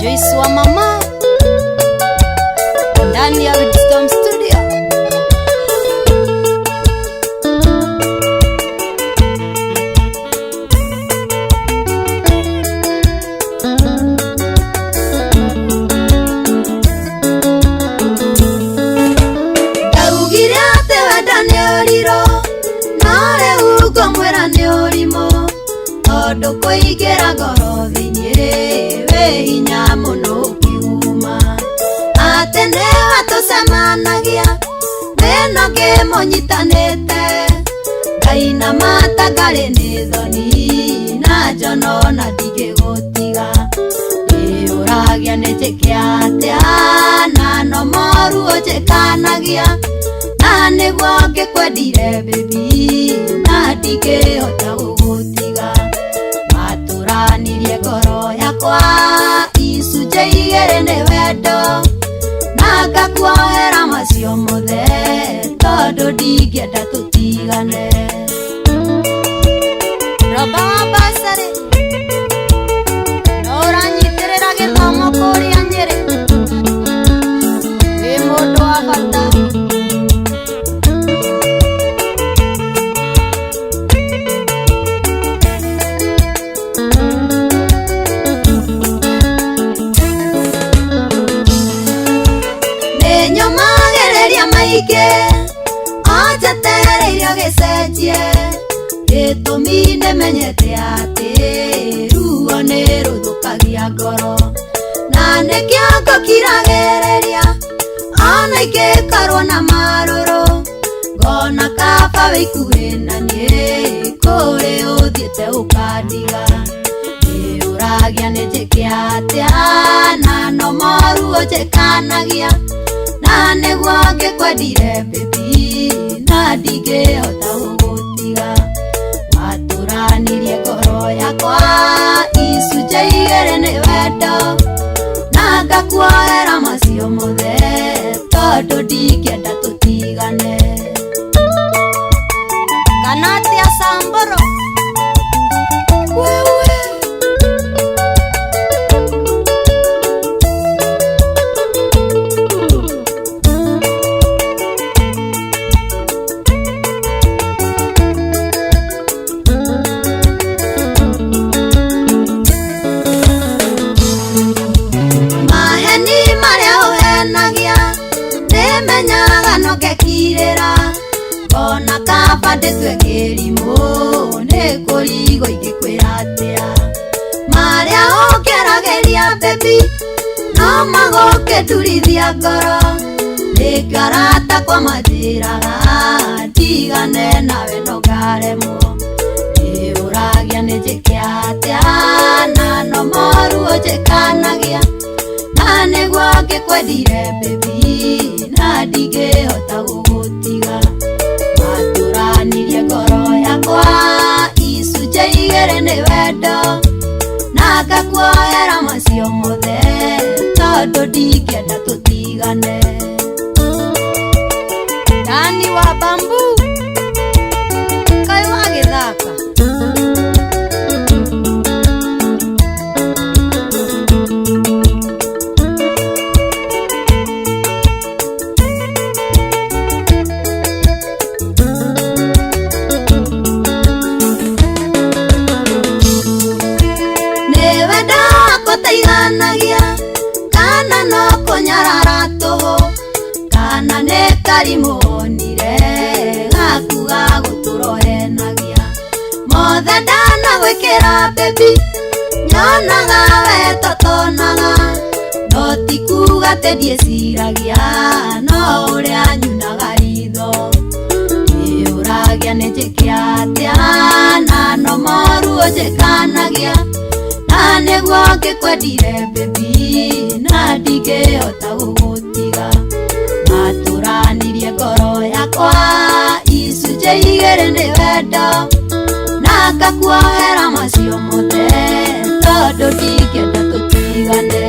Joyce wa mama ndani ya Wisdom Studio. Ndaugire ate wenda ni uriro nare ugo mwera ni urimo tondu kuingira ngoro thiini we hinya muno ukiuma ate ne watucemanagia thina ngimunyitanite Ngai na matangari ni thoni na njono na ndigigutiga uragia ni njikia atia na no moru unjikanagia na niguo ngikwendire baby na ndigihota gugutiga maturanirie ngoro yakwa icunjĩ igĩrĩ nĩ wendo na ngakuohera macio mothe tondũ ndingĩenda tũtigane. Roba wa Basarĩ no ũranyitĩrĩra gĩthomo kũrĩa Nyĩrĩ wĩ mũndũ wa bata. Anjetereirio gicenjie gitumi nimenyete ati ruo ni ruthukagia ngoro na nikio ngokiragĩrĩria ona ingĩkorwo na marũrũ ngona kaba wĩ ikuhĩ na niĩ kũrĩ ũthiĩte ũkandiga ũragia nĩ njĩke atĩa na no moru ũnjĩkanagia na nĩguo ngĩkwendire baby na ndingĩhota gũgũtiga watũranirie ngoro yakwa icunjĩ igĩrĩ nĩ wendo na ngakuohera macio mothe tondũ ndingĩenda tũtigane. Kana atĩa Samburu ona kaba ndĩtue kĩrimũ nĩ kũrigo ingĩkwĩra atĩa marĩa ũkĩragĩria baby no magũkĩndurithia ngoro nĩngarata kwa manjĩraga ndigane nawe no ngaremwo ũragia nĩ njĩke atĩa na no moru ũnjĩkanagia na nĩguo ngĩkwendire baby na ndingĩhota gũgũtiga watũranirie ngoro yakwa icunjĩ igĩrĩ nĩ wendo na ngakuohera macio mothe tondũ ndingĩenda tũtigane. Dani wa Bambu kaĩ wagĩthaka kana no kũnyarara tũhũ kana nĩ karimũnire gaku ga gũtũrohenagia mothe ndanagwĩkĩra baby nyonaga we totonaga no ti kuga atĩ ndiĩciragia no ũrĩa nyunaga ritho ũragia nĩ njĩke atĩa na no moru ũnjĩkanagia na nĩguo ngĩkwendire baby na ndingĩhota gũgũtiga watũranirie ngoro yakwa icunjĩ igĩrĩ nĩ wendo na ngakuohera macio mothe tondũ ndingĩenda tũtigane.